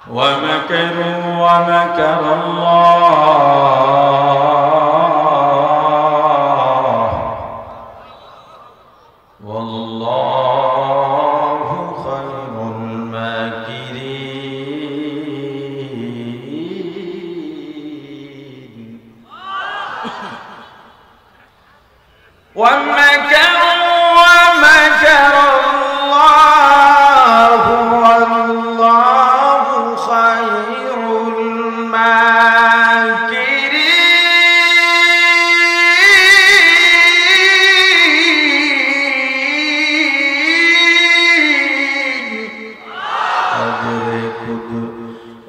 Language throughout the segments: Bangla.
ومكروا ومكر الله والله خير الماكرين ومكروا ومكر الله والله خير الماكرين أدرك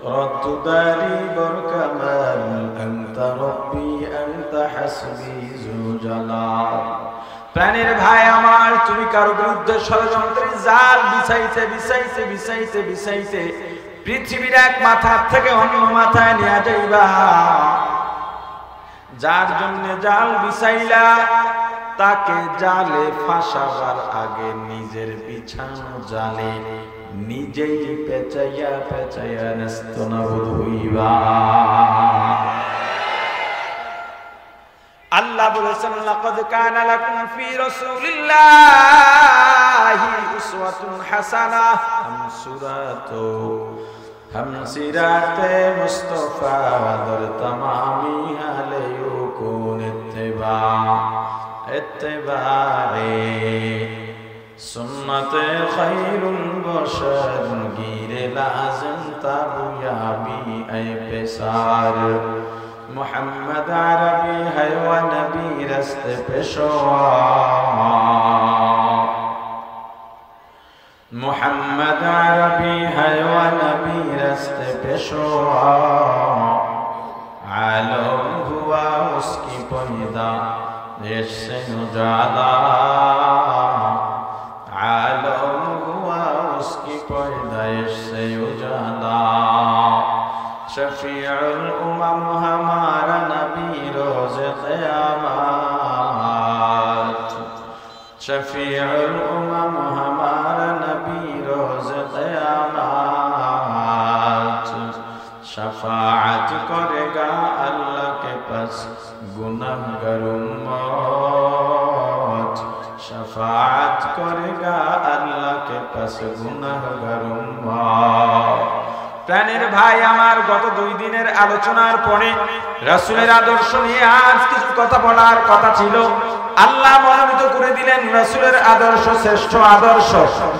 رد داري بركمال أنت ربي أنت حسبي ذو جلال প্রাণের ভাই আমার তুমি কারো বিরুদ্ধে ষড়যন্ত্রের জাল বিছাইতে বিছাইতে বিছাইতে বিছাইতে পৃথিবীর এক মাথা থেকে অন্য মাথায় নিয়ে যাইবা যার জন্য জাল বিছাইলা তাকে জালে ফাঁসাবার আগে নিজের বিছানো জালে নিজেই পেঁচাইয়া পেঁচাইয়া নেস্তনাবুদ হইবা আল্লাহ বলেছেন লাকাদ কানা লাকুম ফি রাসূলিল্লাহি উসওয়াতুন হাসানাহ হামসিরাতে মুস্তাফা ওয়াদার তামামি আলাইকুন ইত্তিবায়ে সুন্নাতে খায়রুল বশর গিরে লাযম তাবুয়াবি আই পেসার محمد عربی ہے و نبی رست پیشوا محمد عربی ہے و نبی رست پیشوا عالم ہوا اس کی پیدا عشق سے اجالا عالم ہوا اس کی پیدا عشق سے اجالا شفیع الامم ہمارا نبی روز قیامت شفیع الامم ہمارا نبی روز قیامت شفاعت کرے گا اللہ کے پاس گنہگار امت شفاعت کرے گا اللہ کے پاس گنہگار امت প্রাণের ভাই আমার গত 2 দিনের আলোচনার পরে রাসূলের আদর্শ নিয়ে আজ কিছু কথা বলার কথা ছিল আল্লাহ মনোনীত করে দিলেন রাসূলের আদর্শ শ্রেষ্ঠ আদর্শ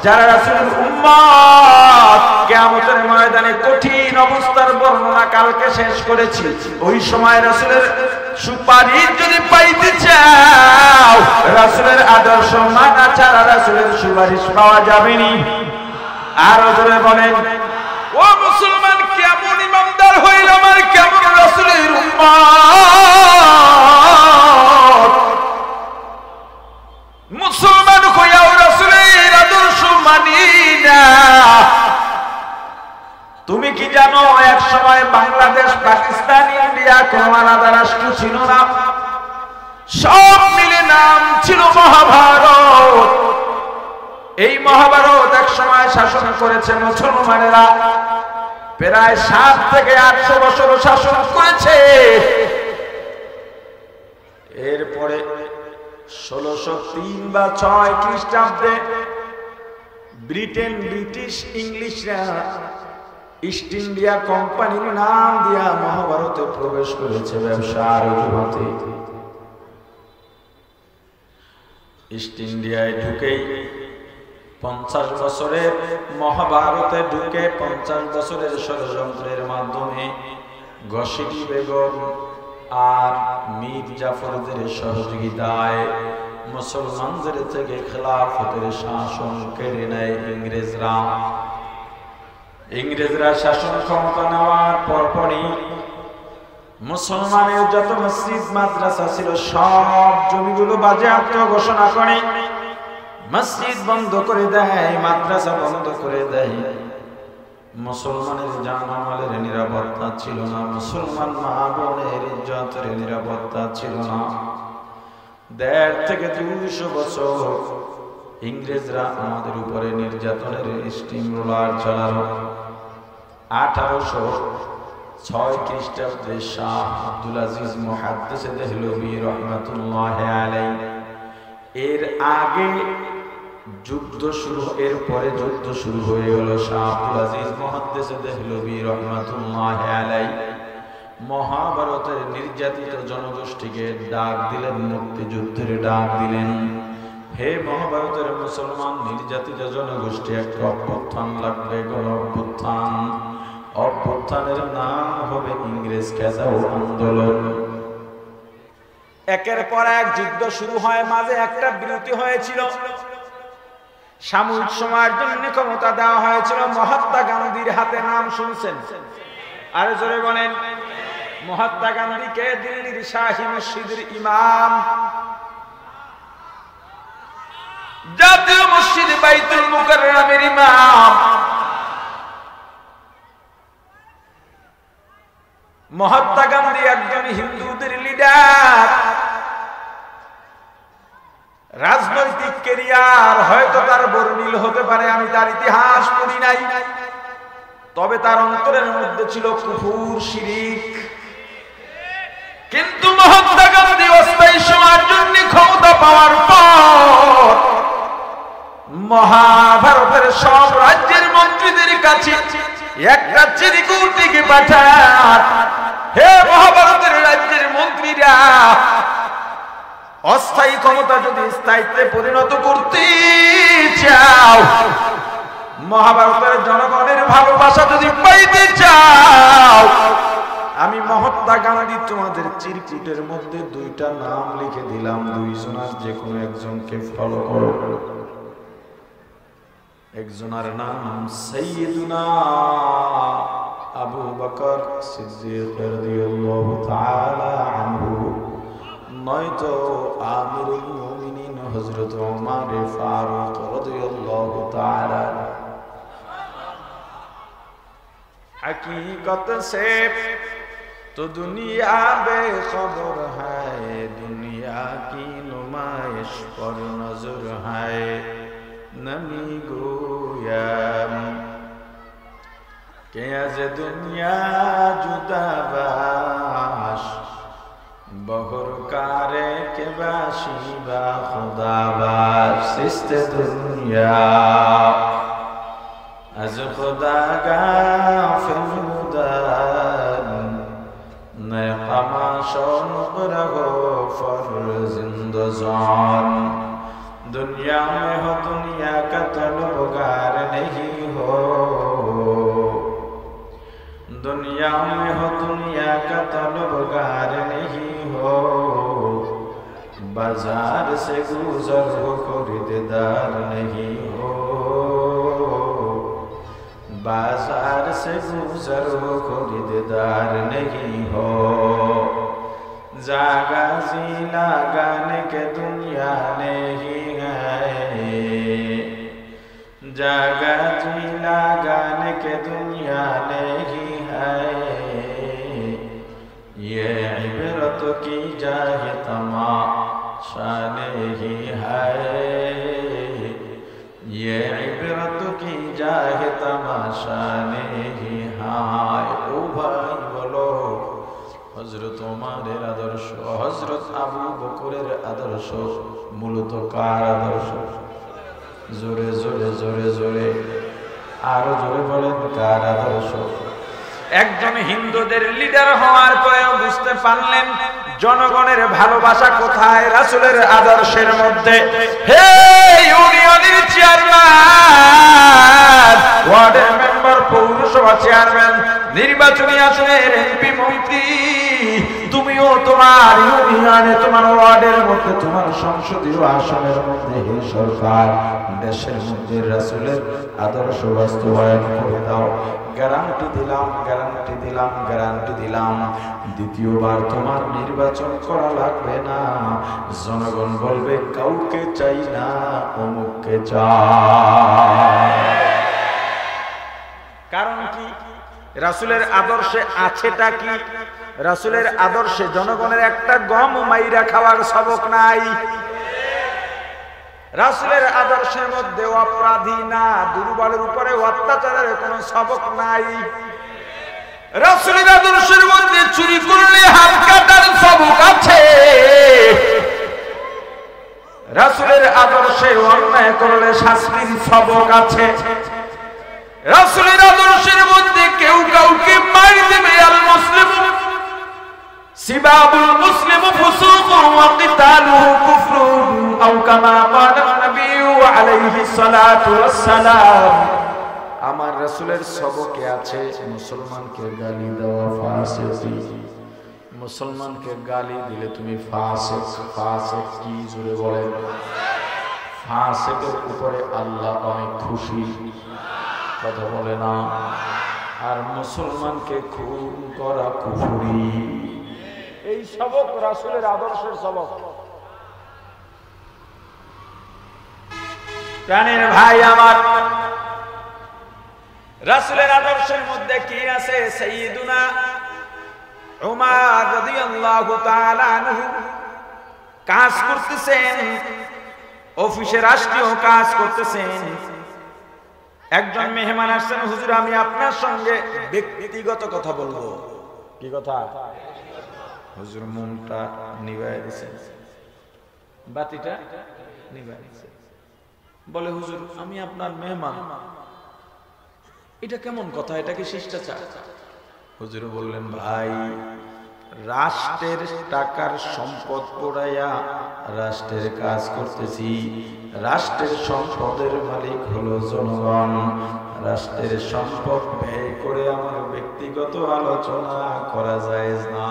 যারা রাসূলের উম্মত কিয়ামতের ময়দানে কঠিন অবস্থার বর্ণনা কালকে শেষ করেছি ওই সময় রাসূলের সুপারিশ যদি পাইতে চাও রাসূলের আদর্শ মানা ছাড়া রাসূলের সুপারিশ পাওয়া যাবে না আর জোরে বলেন ও মুসলমান কেমন ইমানদার হইল আমার কেমন রাসূলের উম্মত মুসলমান হইয়াও রাসূলের আদর্শ মানি না তুমি কি জানো এক সময় বাংলাদেশ পাকিস্তান ইন্ডিয়া কোন আলাদা রাষ্ট্র ছিল না সব মিলে নাম ছিল মহাভারত এই মহাভারত এক সময় শাসন করেছে মুসলমানেরা প্রায় 7 থেকে 800 বছর শাসন করেছে এরপরে 1603 বা 6 খ্রিস্টাব্দে ব্রিটিশ ইংলিশরা ইস্ট ইন্ডিয়া কোম্পানির নাম দিয়া মহাভারতে প্রবেশ করেছে ব্যবসার অজুহাতে ইস্ট ইন্ডিয়ায় ঢুকেই 50 বছরের মহাভারতে ঢুকে 50 বছরের ষড়যন্ত্রের মাধ্যমে গসিবি বেগম আর মীর জাফরদের সহযোগিতায় মুসলমানদের থেকে খেলাফতের শাসন কেড়ে নেয় ইংরেজরা শাসন ক্ষমতা নেওয়ার পরপরই মুসলমানের যত মসজিদ মাদ্রাসা ছিল সব জমিগুলো বাজেয়াপ্ত ঘোষণা করে মসজিদ বন্ধ করে দেয় মাদ্রাসা বন্ধ করে দেয় মুসলমানের জানমালের নিরাপত্তা ছিল না মুসলমান মা বোনের ইজ্জতের নিরাপত্তা ছিল না 150 থেকে 200 বছর ইংরেজরা আমাদের উপরে নির্যাতনের স্টিম রোলার চালালো 1806 খ্রিস্টাব্দে শাহ আব্দুল আজিজ মুহাদ্দিস দেহলভী রাহমাতুল্লাহি আলাইহি এর আগে যুদ্ধ শুরু, এর পরে যুদ্ধ শুরু হয়ে গেল। শাহ আব্দুল আজিজ মুহাদ্দিস দেহলভী রাহমাতুল্লাহি আলাইহি মহাভারতের নির্যাতিত জনগোষ্ঠীকে ডাক দিলেন, মুক্তিযুদ্ধের ডাক দিলেন। হে মহাভারতের মুসলমান নির্যাতিত জনগোষ্ঠী, একটা অভ্যুত্থান লাগবে, গণ অভ্যুত্থান। অভ্যুত্থানের নাম হবে ইংরেজ খেদাও আন্দোলন। একের পর এক যুদ্ধ শুরু হয়, মাঝে একটা বিরতি হয়েছিল। সাময়িক সময়ের জন্য ক্ষমতা দেওয়া হয়েছিল মহাত্মা গান্ধীর হাতে। নাম শুনছেন? আরে জোরে বলেন। মহাত্মা গান্ধীকে দিল্লির শাহী মসজিদের ইমাম, জাতীয় মসজিদ বাইতুল মুকাররমের ইমাম। মহাত্মা গান্ধী একজন হিন্দুদের লিডার। রাজনৈতিক ক্যারিয়ার হয়তো তার বর্ণিল হতে পারে, আমি তার ইতিহাস পড়ি নাই, তবে তার অন্তরের মধ্যে ছিল কুফর, শিরিক। কিন্তু মহাত্মা গান্ধী অস্থায়ী সময়ের জন্য ক্ষমতা পাওয়ার পর মহাভারতের সব রাজ্যের মন্ত্রীদের কাছে একটা চিঠিকে পাঠান, হে মহাভারতের রাজ্যের মন্ত্রীরা, অস্থায়ী ক্ষমতা যদি স্থায়িত্বে পরিণত করতে চাও, মহাভারতের জনগণের ভালোবাসা যদি পাইতে চাও, আমি মহাত্মা গান্ধী তোমাদের চিরকুটের মধ্যে দুইটা নাম লিখে দিলাম, দুইজনের যে কোনো একজনকে ফলো করো। একজনের নাম সাইয়্যিদুনা আবু বকর সিদ্দিক রাদিয়াল্লাহু তাআলা আনহু, নয়তো আমিরুল মুমিনিন হযরত ওমর ফারুক রাদিয়াল্লাহু তাআলা। हकीकत से तो दुनिया बेखबर है, दुनिया की नुमाइश पर नजर है, नमी गोयाम के आज दुनिया जुदाबाश, बहर कारे के बाशी बा खुदाबाश, सिस्त दुनिया از خدا غافل بودن، نه قماشون برگو فرزندزان، دنیا میں ہو دنیا کا طلبگار نہیں ہو، دنیا میں ہو دنیا کا طلبگار نہیں ہو، بازار سے گزر ہو خریدار نہیں ہو، बाजार से गुजर हो खरीदार नहीं हो, जागा जी लगाने के दुनिया नहीं है, जागा जी लगाने के दुनिया नहीं है, ये इबरत की जाए तमाशा नहीं है, ये इबरत की जाए तमाशा नहीं है। ओ भाई बोलो, हजरत उमरेर आदर्श, हजरत आबू बकरेर आदर्श मूলত কার আদর্শ? জোরে জোরে জোরে জোরে আরো জোরে বলেন, কার আদর্শ? একজন হিন্দুদের লিডার হওয়ার পরেও বুঝতে পারলেন জনগণের ভালোবাসা কোথায়? রাসূলের আদর্শের মধ্যে। হে ইউনিয়নের চেয়ারম্যান, ওয়ার্ডের মেম্বার, পৌরসভা চেয়ারম্যান, নির্বাচনী আসনের এমপি, মন্ত্রী, তুমিও তোমার ইউনিয়নে, তোমার ওয়ার্ডের মধ্যে, তোমার সংসদীয় আসনের মধ্যে, হে সরকার, দেশের মধ্যে রাসূলের আদর্শ বাস্তবায়ন করে দাও। গ্যারান্টি দিলাম, গ্যারান্টি দিলাম, গ্যারান্টি দিলাম, দ্বিতীয়বার তোমার নির্বাচন করা লাগবে না। জনগণ বলবে কাউকে চাই না, অমুককে চাই। কারণ কি? রাসূলের আদর্শে আছেটা কি? রাসূলের আদর্শে জনগণের একটা গম মাইরা খাওয়ার সবক নাই। রাসূলের আদর্শের মধ্যে অপরাধী না, দুর্বলের উপরে অত্যাচারের কোনো সবক নাই। রাসূলের আদর্শের মধ্যে চুরি করলে হাত কাটার সবক আছে, রাসূলের আদর্শে অন্যায় করলে শাস্তির সবক আছে। রাসূলের আদর্শের মধ্যে কেউ কাউকে মার দেবে, আল মুসলিমু সিবাবুল মুসলিমু ফুসুকুন ওয়া কিতালুহু কুফরুন আও কামা ক্বালা নবী আলাইহিস সালাতু ওয়াস সালাম। আমার রাসূলের সবকে আছে মুসলমানকে গালি দেওয়া ফাসিক, মুসলমানকে গালি দিলে তুমি ফাসিক। ফাসিক কি জোরে বলেন? ফাসিকের উপরে আল্লাহ অনেক খুশি, কথা বলে না। আর মুসলমানকে খুন করা কুফরি। এই সবক রাসূলের আদর্শের সবক। প্রাণের ভাই আমার, রাসূলের আদর্শের মধ্যে কি আছে? সাইয়্যিদুনা উমর রাদিয়াল্লাহু তাআলা আনহু কাজ করতেছেন, অফিসে রাষ্ট্রীয় কাজ করতেছেন। একজন মেহমান আসছেন, হুজুর আমি আপনার সঙ্গে ব্যক্তিগত কথা বলবো। কি কথা? হুজুর মুখটা নিভায় দিয়েছেন, বাতিটা নিভায় দিয়েছেন। বলে হুজুর আমি আপনার মেহমান। এটা কেমন কথা? এটা কি শিষ্টাচার? হুজুর বললেন ভাই, রাষ্ট্রের টাকার সম্পদ পোড়াইয়া রাষ্ট্রের কাজ করতেছি। রাষ্ট্রের সম্পদের মালিক হলো জনগণ। রাষ্ট্রের সম্পদ ব্যয় করে আমার ব্যক্তিগত আলোচনা করা যায় না।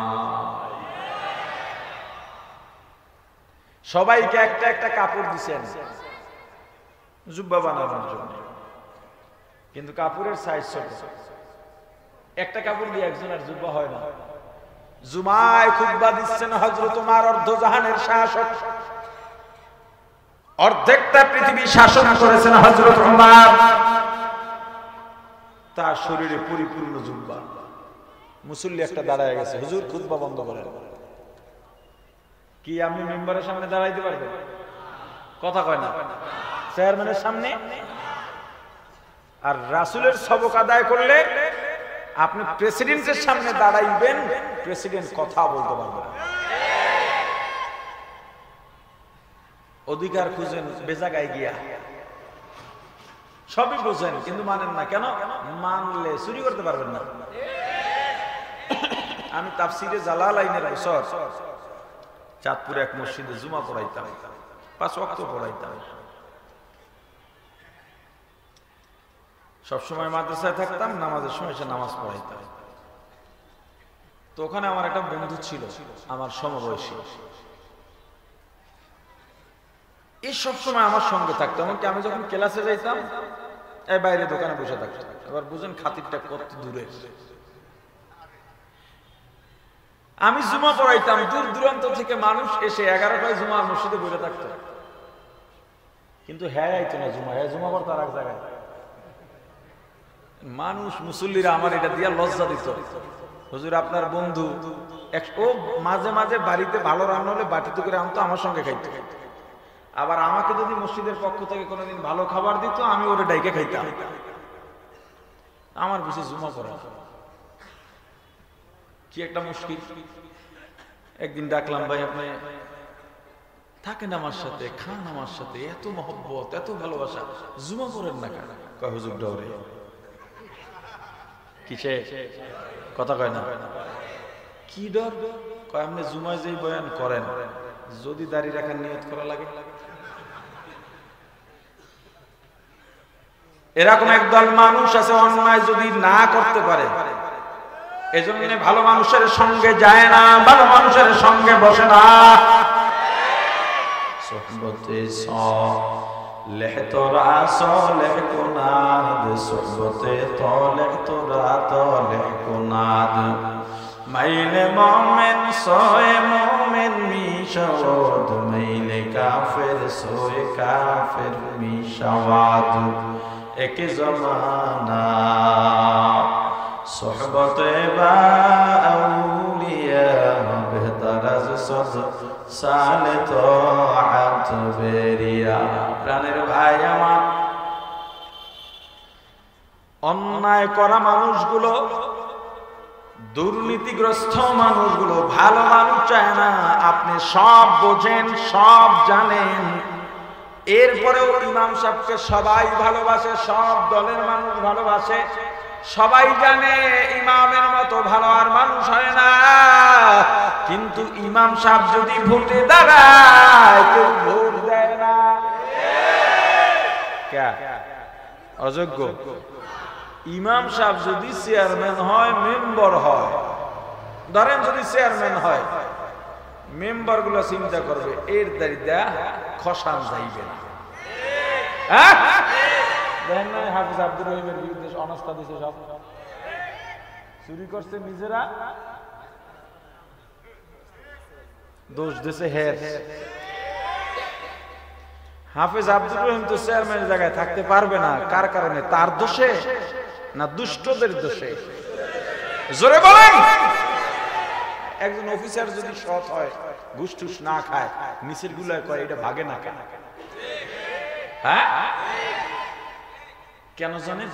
সবাইকে একটা একটা কাপড় দিছেন জুব্বা বানানোর জন্য, কিন্তু কাপড়ের সাইজ ছোট। একটা কাপড় দিয়ে একজনের জুব্বা হয় না। জুমায় খুতবা দিচ্ছেন হযরত ওমর, অর্ধজাহানের শাসক, অর্ধেকটা পৃথিবী শাসন করেছেন হযরত ওমর। তার শরীরে পরিপূর্ণ জুব্বা। মুসল্লি একটা দাঁড়ায় গেছে, হুজুর খুতবা বন্ধ করেন। কি আপনি মেম্বারের সামনে দাঁড়াইতে পারবেন? কথা কয় না। চেয়ারম্যানের সামনে। আর রাসূলের সবক আদায় করলে আপনি প্রেসিডেন্টের সামনে দাঁড়াইবেন, প্রেসিডেন্ট কথা বলতে পারবে না। অধিকার খুঁজেন বেজাগায় গিয়া, সবই বুঝেন কিন্তু মানেন না। কেন? মানলে চুরি করতে পারবেন না। আমি তাফসিরে জালালাইনের বছর চাঁদপুরে এক মসজিদে জুমা পড়াইতাম, 5 ওয়াক্ত পড়াইতাম। সবসময় মাদ্রাসায় থাকতাম, নামাজের সময় এসে নামাজ পড়াইতাম। তো ওখানে আমার একটা বন্ধু ছিল, আমার সমবয়সী। এই সবসময় আমার সঙ্গে থাকতো। এমনকি আমি যখন ক্লাসে যাইতাম, এই বাইরে দোকানে বসে থাকতাম। এবার বুঝেন খাতিরটা কত দূরে। আমি জুমা পড়াইতাম, দূর দূরান্ত থেকে মানুষ এসে 11টায় জুমার মসজিদে বসে থাকতো। কিন্তু হ্যাঁ আইতো না জুমা, হ্যাঁ জুমা পড়তো আর এক জায়গায়। মানুষ মুসল্লিরা আমার এটা দিয়া লজ্জা দিত। হুজুর আপনার বন্ধু ও মাঝে মাঝে বাড়িতে ভালো রান্না হলে বাটিতে করে আনতো, আমার সঙ্গে খাইতো। আবার আমাকে যদি মসজিদের পক্ষ থেকে কোনোদিন ভালো খাবার দিত, আমি ওরে ডাইকে খাইতাম। আমার বেশি জুমা পড়া কি একটা মুশকিল। একদিন ডাকলাম, ভাই আপনি থাকেন আমার সাথে, খান আমার সাথে, এত মহব্বত এত ভালোবাসা, জুমা পড়েন না কেন? কয় হুজুর ডরে। কিসে? কথা কয় না। কি ডর? কয় আপনি জুমায় যেই বয়ান করেন, যদি দাড়ি রাখার নিয়ত করা লাগে। এরকম একদল মানুষ আছে, অন্যায় যদি না করতে পারে এজন্য ভালো মানুষের সঙ্গে যায় না, ভালো মানুষের সঙ্গে বসে না। সোহবতে সালেহ তোরা সালেহ কুনাদ, সোহবতে তালেহ তোরা তালেহ কুনাদ। মাইলে মুমিন সোয়ে মুমিন মিশাওয়াদ, মাইলে কাফের সোয়ে কাফের মিশাওয়াদ। এক জমানা সোহবতে বা আউলিয়া, বেহতর আজ সদ সালে তাআত বেরিয়া। প্রাণের ভাই আমার, অন্যায় করা মানুষগুলো দুর্নীতিগ্রস্ত মানুষগুলো ভালো মানুষ চায় না। আপনি সব বোঝেন, সব জানেন, এরপরেও ইমাম সাহেবকে সবাই ভালোবাসে, সব দলের মানুষ ভালোবাসে, সবাই জানে ইমামের মতো ভালো আর মানুষ হয় না। কিন্তু ইমাম সাহেব যদি ভোটে দাঁড়ায় কেউ ভোট দেয় না। অযোগ্য। ইমাম সাহেব যদি চেয়ারম্যান হয়, মেম্বার হয়, ধরেন যদি চেয়ারম্যান হয়, মেম্বার গুলো চিন্তা করবে এর দাঁড়িয়ে খসান যাইবে না। দেখেন না হাফিজ আব্দুর রহিমের বিরুদ্ধে অনাস্থা দিছে, সব চুরি করছে, নিজেরা দোষ দিছে। হের হাফিজ আব্দুর রহিম তো চেয়ারম্যানের জায়গায় থাকতে পারবে না। কার কারণে? তার দোষে না দুষ্টদের দোষে? জোরে বলেন। একজন অফিসার যদি সৎ হয়, ঘুষ টুস না খায়, নিচের গুলায় কয় এটা ভাগে না কেন? হ্যাঁ, কেন জানেন?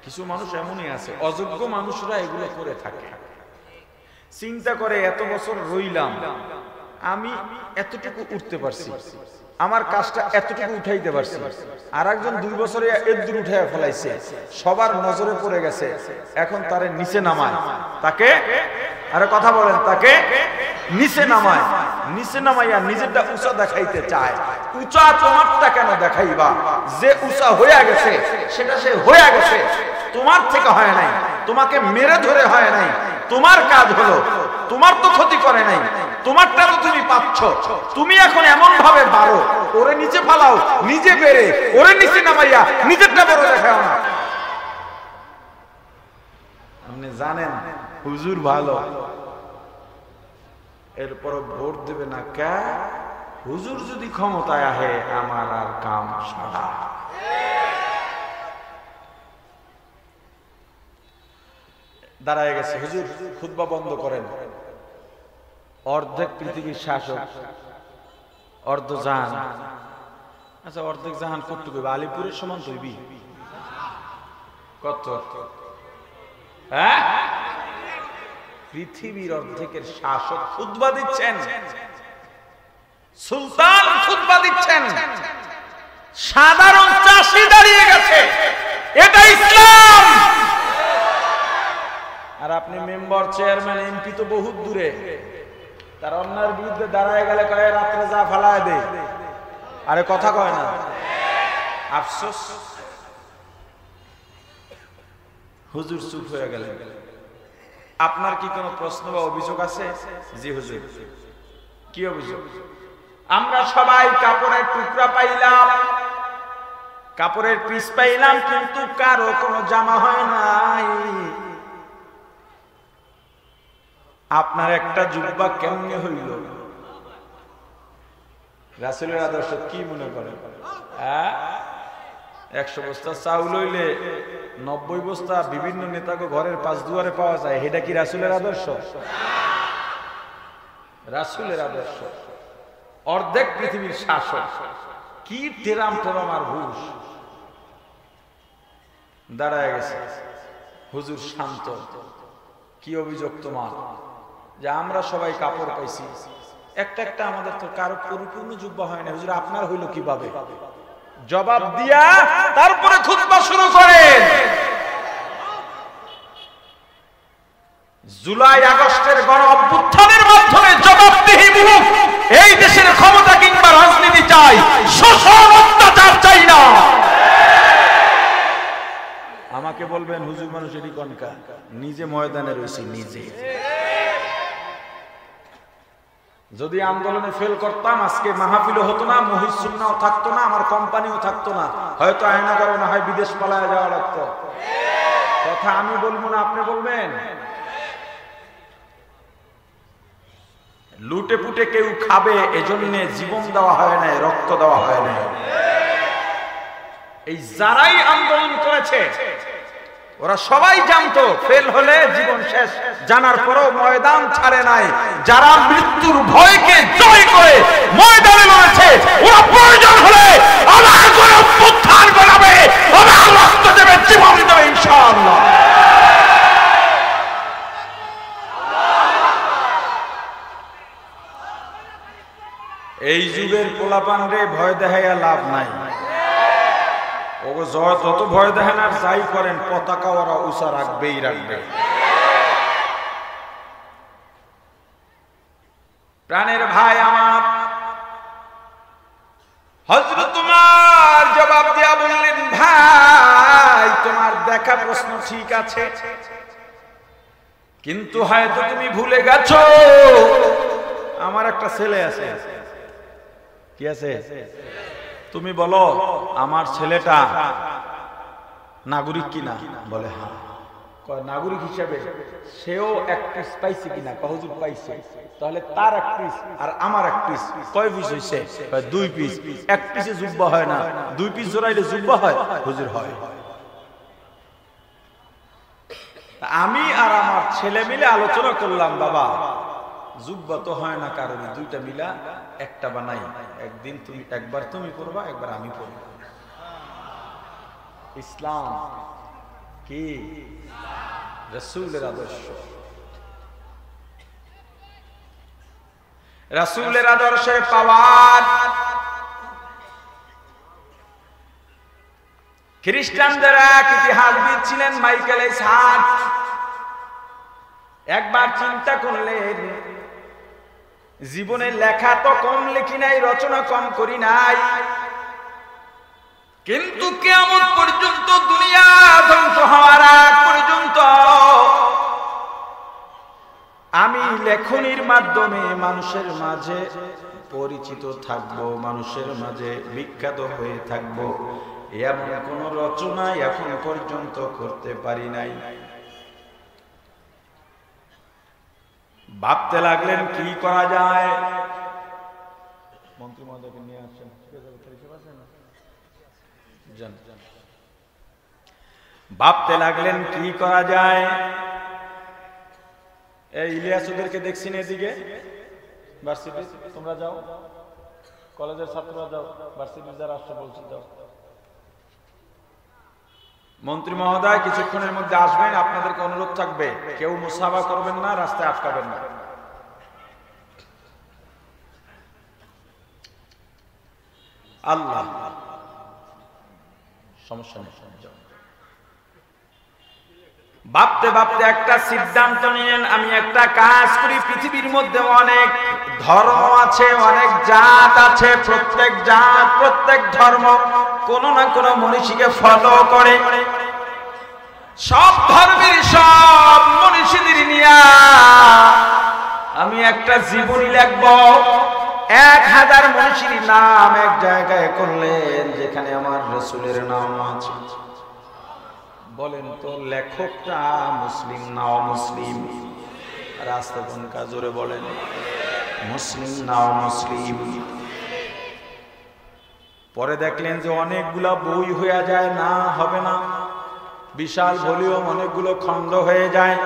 কিছু মানুষ এমনই আছে, অযোগ্য মানুষরা এগুলো করে থাকে। চিন্তা করে এত বছর রইলাম, আমি এতটুকু উঠতে পারছি, আমার কাজটা এতটুকু উঠাইতে পারছি, আর একজন 2 বছরে এদুর উঠাইয়া ফেলাইছে, সবার নজরে পড়ে গেছে, এখন তারে নিচে নামায়, তাকে আরে কথা বলেন, তাকে নিচে নামায়, নিচে নামাইয়া নিজেরটা উঁচা দেখাইতে চায়। উঁচা তোমারটা কেন দেখাইবা? যে উঁচা হইয়া গেছে সেটা সে হইয়া গেছে, তোমার থেকে হয় নাই, তোমাকে মেরে ধরে হয় নাই। তোমার কাজ হলো, তোমার তো ক্ষতি করে নাই, তোমারটা তো তুমি পাচ্ছ, তুমি এখন এমন ভাবে বাড়ো, ওরে নিচে ফালাও, নিজে বেড়ে ওরে নিচে নামাইয়া নিজেরটা বড় দেখাও না। আপনি জানেন হুজুর ভালো, এরপর ভোট দেবে না কে? হুজুর যদি ক্ষমতায় আহে আমার আর কাম সারা। দাঁড়ায় গেছে, হুজুর খুতবা বন্ধ করেন। অর্ধেক পৃথিবীর শাসক, অর্ধ জাহান। আচ্ছা, অর্ধেক জাহান কতটুকু? আলিপুরের সমান তৈবি কত? হ্যাঁ, পৃথিবীর অর্ধেকের শাসক খুতবা দিচ্ছেন, সুলতান খুতবা দিচ্ছেন, সাধারণ চাষি দাঁড়িয়ে গেছে। এটা ইসলাম। আর আপনি মেম্বার, চেয়ারম্যান, এমপি তো বহুত দূরে, তার অন্যায়ের বিরুদ্ধে দাঁড়ায় গেলে কয় রাত্রে যা ফালায় দে, আরে কথা কয় না। আফসোস, হুজুর চুপ হয়ে গেলেন। আপনার কি কোনো প্রশ্ন বা অভিযোগ আছে? জি হুজুর। কি অভিযোগ? আমরা সবাই কাপড়ের টুকরা পাইলাম, কাপড়ের পিস পাইলাম, কিন্তু কারো কোনো জামা হয় নাই। আপনার একটা জুব্বা কেমনে হইল? রাসূলের আদর্শ কি মনে করেন? 100 বস্তা চাউল হইলে 90 বস্তা বিভিন্ন নেতাকে ঘরের পাঁচ দুয়ারে পাওয়া যায়, এটা কি রাসূলের আদর্শ? রাসূলের আদর্শ অর্ধেক পৃথিবীর শাসক, কি টেরাম টেরাম আর ঘুষ। দাঁড়ায় গেছে, হুজুর শান্ত। কি অভিযোগ তোমার? যে আমরা সবাই কাপড় পাইছি, একটা একটা আমাদের তো কারো পরিপূর্ণ জুব্বা হয় না। হুজুর আপনার হইল কিভাবে? জবাব দিয়া তারপরে খুতবা শুরু করেন। জুলাই আগস্টের গণ অভ্যুত্থানের মাধ্যমে জবাবদিহিমূলক এই দেশের ক্ষমতা কিংবা রাজনীতি চাই, শোষণ অত্যাচার চাই না। আমাকে বলবেন হুজুর মানুষেরই কনকা, নিজে ময়দানে রয়েছে, নিজে। যদি আন্দোলনে ফেল করতাম আজকে মাহফিলও হতো না, মুহিজ সুন্নাহও থাকতো না, আমার কোম্পানিও থাকতো না, হয়তো আয়না করে না হয় বিদেশ পালায় যাওয়া লাগতো। কথা আমি বলবো না, আপনি বলবেন। লুটে পুটে কেউ খাবে এজন্য জীবন দেওয়া হয় না, রক্ত দেওয়া হয় না। এই যারাই আন্দোলন করেছে ওরা সবাই জানতো ফেল হলে জীবন শেষ, জানার পরও ময়দান ছাড়ে নাই। যারা মৃত্যুর ভয়কে জয় করে ময়দানে লড়েছে, ওরা প্রয়োজন হলে আল্লাহর করে উত্থান বানাবে, আল্লাহ রক্ত দেবে, জীবন দেবে ইনশাআল্লাহ। এই যুগের পোলাপান রে ভয় দেখাইয়া লাভ নাই। ও যত ভয় দেখেন আর যাই করেন, পতাকা ওরা উঁচা রাখবেই রাখবে। প্রাণের ভাই আমার, হযরত উমর জবাব দিয়া বললেন, ভাই তোমার দেখা প্রশ্ন ঠিক আছে, কিন্তু হয়তো তুমি ভুলে গেছো আমার একটা ছেলে আছে। কি আছে? তুমি বলো আমার ছেলেটা নাগরিক কিনা? বলে হ্যাঁ। কয় নাগরিক হিসাবে সেও এক পিস পাইছে কিনা? হুজুর পাইছে। তাহলে তার এক পিস আর আমার এক পিস কয় পিস হইছে? কয় 2 পিস। এক পিসে জুব্বা হয় না, 2 পিস জোড়াইলে জুব্বা হয়? হুজুর হয়। আমি আর আমার ছেলে মিলে আলোচনা করলাম, বাবা জুব্বা তো হয় না কারণে দুইটা মিলা একটা বানাই, একদিন তুমি একবার তুমি করবা, একবার আমি করব। ইসলাম কি? রাসূলের আদর্শ। রাসূলের আদর্শে পাওয়ার খ্রিস্টানদের এক ইতিহাসবিদ ছিলেন মাইকেল হার্ট। একবার চিন্তা করলেন, জীবনে লেখা তো কম লিখি নাই, রচনা কম করি নাই, কিন্তু কিয়ামত পর্যন্ত, দুনিয়া ধ্বংস হওয়ার আগ পর্যন্ত আমি লেখনির মাধ্যমে মানুষের মাঝে পরিচিত থাকব, মানুষের মাঝে বিখ্যাত হয়ে থাকব, এমন কোন রচনা এখন পর্যন্ত করতে পারি নাই। ভাবতে লাগলেন কি করা যায়। মন্ত্রী মহোদয়কে নিয়ে আসছেন, ভাবতে লাগলেন কি করা যায়। এই ইলিয়াস ওদেরকে দেখছি না, এদিকে ভার্সিটি তোমরা যাও, কলেজের ছাত্ররা যাও, ভার্সিটি যারা আসছে বলছি যাও। মন্ত্রী মহোদয় কিছুক্ষণের মধ্যে আসবেন, আপনাদেরকে অনুরোধ থাকবে কেউ মুসাফা করবেন না, রাস্তায় আটকাবেন না। আল্লাহ সমস্যা নেই। ভাবতে ভাবতে একটা সিদ্ধান্ত নিলেন, আমি একটা কাজ করি, পৃথিবীর মধ্যে অনেক ধর্ম আছে, অনেক জাত আছে, প্রত্যেক জাত প্রত্যেক ধর্ম কোন না কোন মনীষীকে ফলো করে। সব ধর্মের সব মনীষীদের নিয়ে আমি একটা জীবনী লিখব। 1000 মনীষীর নাম এক জায়গায় করলেন যেখানে আমার রাসূলের নাম আছে। বলেন তো লেখকটা মুসলিম না অমুসলিম? রাস্তা কোন কাজরে বলেন, মুসলিম না অমুসলিম? পরে দেখলেন যে অনেকগুলা বই হয়ে যায়, না হবে না, বিশাল ভলিউম, অনেকগুলো খণ্ড হয়ে যায়।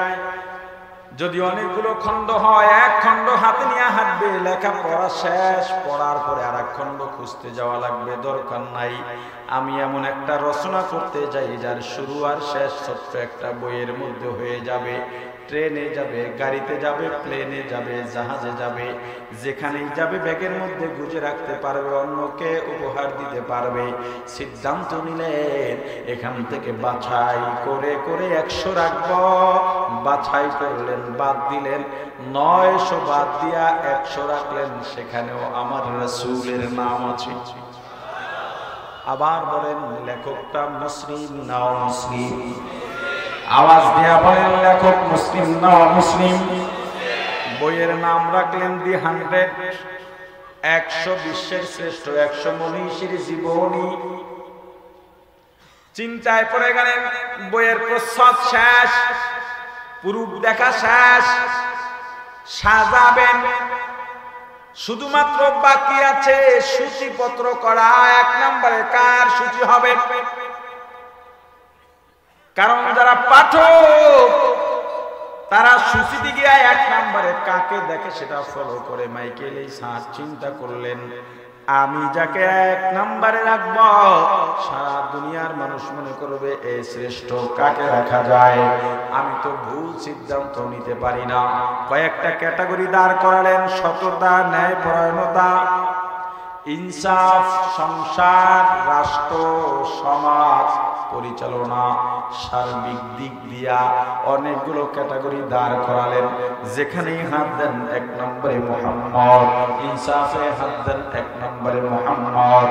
যদি অনেকগুলো খণ্ড হয়, এক খণ্ড হাতে নিয়ে হাঁটবে, লেখা পড়া শেষ, পড়ার পরে আর এক খণ্ড খুঁজতে যাওয়া লাগবে, দরকার নাই। আমি এমন একটা রচনা করতে যাই যার শুরু আর শেষ ছোট্ট একটা বইয়ের মধ্যে হয়ে যাবে। ট্রেনে যাবে, গাড়িতে যাবে, প্লেনে যাবে, জাহাজে যাবে, যেখানেই যাবে ব্যাগের মধ্যে গুজে রাখতে পারবে, অন্যকে উপহার দিতে পারবে। সিদ্ধান্ত নিলেন এখান থেকে বাছাই করে করে 100 রাখব। বাছাই করলেন, বাদ দিলেন, 900 বাদ দিয়া 100 রাখলেন, সেখানেও আমার রাসূলের নাম আছে। আবার বলেন লেখকটা মুসলিম না অমুসলিম? আওয়াজ দিয়া বলেন লেখক মুসলিম না অমুসলিম? বইয়ের নাম রাখলেন দি 100, 100 বিশ্বের শ্রেষ্ঠ 100 মনীষীর জীবনী। চিন্তায় পড়ে গেলেন, বইয়ের প্রচ্ছদ শেষ, পুরুষ দেখা শেষ, সাজাবেন, শুধুমাত্র বাকি আছে সূচিপত্র করা। 1 নম্বরে কার সূচি হবে? কারণ যারা পাঠক তারা সূচি দিয়ে 1 নম্বরে কাকে দেখে সেটা ফলো করে। মাইকেল এই চিন্তা করলেন, আমি যাকে 1 নম্বরে রাখব সারা দুনিয়ার মানুষ মনে করবে এ শ্রেষ্ঠ, কাকে রাখা যায়? আমি তো ভুল সিদ্ধান্ত নিতে পারি না। কয়েকটা ক্যাটাগরি দাঁড় করালেন, সততা, ন্যায়পরায়ণতা, ইনসাফ, সংসার, রাষ্ট্র, সমাজ পরিচালনা সার্বিক দিক দিয়া অনেকগুলো ক্যাটাগরি দাঁড় করালেন। যেখানেই হাত দেন এক নম্বরে মুহাম্মদ, ইনসাফে হাত দেন এক নম্বরে মুহাম্মদ,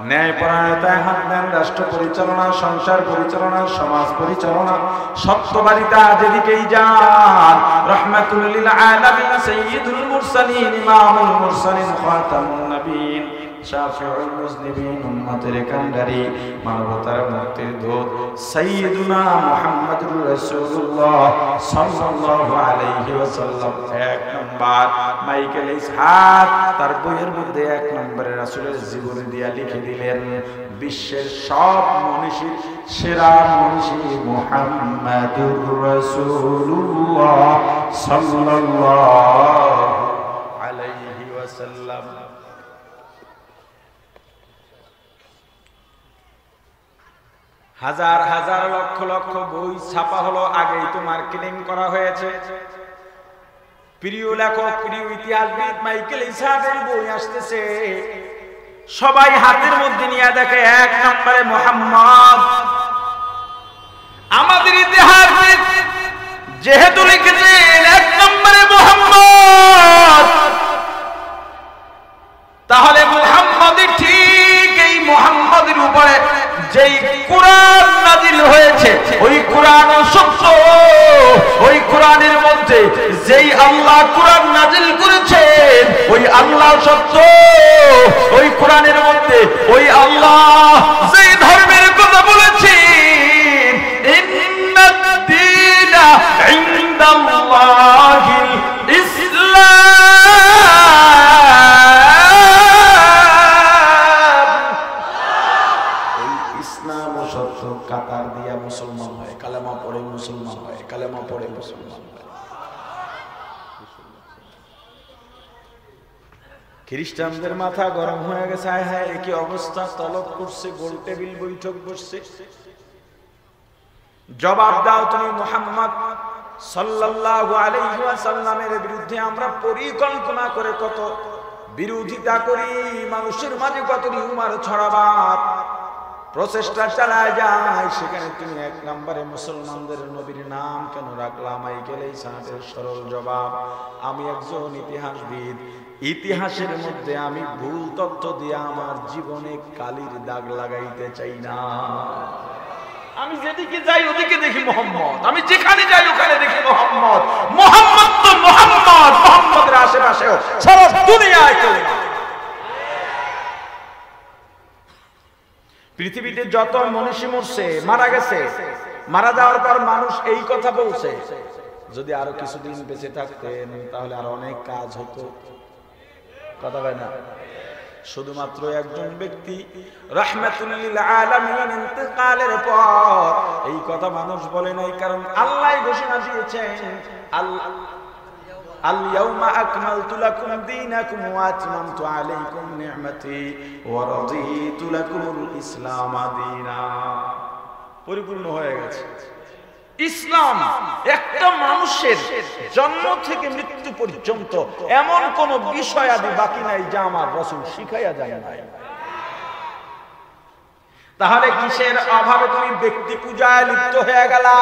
ন্যায়পরায়ণতায় হাত দেন, রাষ্ট্র পরিচালনা, সংসার পরিচালনা, সমাজ পরিচালনা, সত্যবাদিতা যেদিকেই যান, রাহমাতুল লিল আলামিন, সাইয়্যিদুল মুরসালিন, ইমামুল মুরসালিন, খাতামুন নবীন, শাফিউল মুজনিবিন, উম্মতের কান্ডারি, মানবতার মুক্তির দূত সাইয়্যিদুনা মুহাম্মদুর রাসূলুল্লাহ সাল্লাল্লাহু আলাইহি ওয়াসাল্লাম এক নম্বর। মাইকেল ইসহাক তার বইয়ের মধ্যে এক নম্বরে রাসূলের জীবনী দিয়া লিখে দিলেন, বিশ্বের সব মনীষীর সেরা মনীষী মুহাম্মদুর রাসূলুল্লাহ সাল্লাল্লাহু আলাইহি ওয়াসাল্লাম। হাজার হাজার লক্ষ লক্ষ বই ছাপা হলো, আগেই তো মার্কেটিং করা হয়েছে। প্রিয় লেখক, প্রিয় ইতিহাসবিদ মাইকেল ইসহাকের বই আসতেছে, সবাই হাতের মধ্যে নিয়ে দেখে এক নম্বরে মুহাম্মদ। আমাদের ইতিহাসবিদ যেহেতু লিখেছেন এক নম্বরে মুহাম্মদ, তাহলে মুহাম্মদই ঠিক। এই মুহাম্মদের উপরে যেই কুরআন নাজিল হয়েছে ওই কুরআন সত্য, ওই কুরআনের মধ্যে যেই আল্লাহ কুরআন নাজিল করেছেন ওই আল্লাহ সত্য, ওই কুরআনের মধ্যে ওই আল্লাহ যেই ধর্মের কথা বলেছেন, ইন্নাদ দীনা ইনদাল্লাহিল ইসলাম, কাতার দিয়া মুসলমান হয়, কালেমা পড়ে মুসলমান হয়, কালেমা পড়ে মুসলমান হয়। খ্রিস্টানদের মাথা গরম হয়ে গেছে, হায় হায় কি অবস্থা, তলব করছে, গোল টেবিল বৈঠক বসছে। জবাব দাও তুমি মুহাম্মদ সাল্লাল্লাহু আলাইহি ওয়াসাল্লামের বিরুদ্ধে আমরা পরিকল্পনা করে কত বিরোধিতা করি, মানুষের মাঝে কত রিউমার ছড়াবার প্রচেষ্টা চালায় যায়, সেখানে তুমি এক নম্বরে মুসলমানদের নবীর নাম কেন রাখলাম? মাইকেল ইসহাকের সরল জবাব, আমি একজন ইতিহাসবিদ, ইতিহাসের মধ্যে আমি ভুল তথ্য দিয়ে আমার জীবনে কালির দাগ লাগাইতে চাই না। আমি যেদিকে যাই ওদিকে দেখি মুহাম্মদ, আমি যেখানে যাই ওখানে দেখি মুহাম্মদ। মুহাম্মদ তো মুহাম্মদ, মুহাম্মদের আশেপাশেও সারা দুনিয়ায় চলে। পৃথিবীতে যত মনীষী মরছে, মারা গেছে, মারা যাওয়ার পর মানুষ এই কথা বলছে, যদি আরো কিছুদিন বেঁচে থাকতেন তাহলে আর অনেক কাজ হতো। কথা হয় না? শুধুমাত্র একজন ব্যক্তি রাহমাতুল লিল আলামিন ইন্তেকালের পর এই কথা মানুষ বলে নাই, কারণ আল্লাহ ঘোষণা দিয়েছেন, আল-ইয়াউমা আকমালতু লাকুম দীনাকুম ওয়া আতমামতু আলাইকুম নি'মাতি ওয়া রাদিতু লাকুমুল ইসলাম দীনা। পরিপূর্ণ হয়ে গেছে ইসলাম। একটা মানুষের জন্ম থেকে মৃত্যু পর্যন্ত এমন কোন বিষয় আদি বাকি নাই যা আমার রাসূল শিখাইয়া যায় নাই। তাহলে কিসের অভাবে তুমি ব্যক্তি পূজায় লিপ্ত হয়ে গেলা?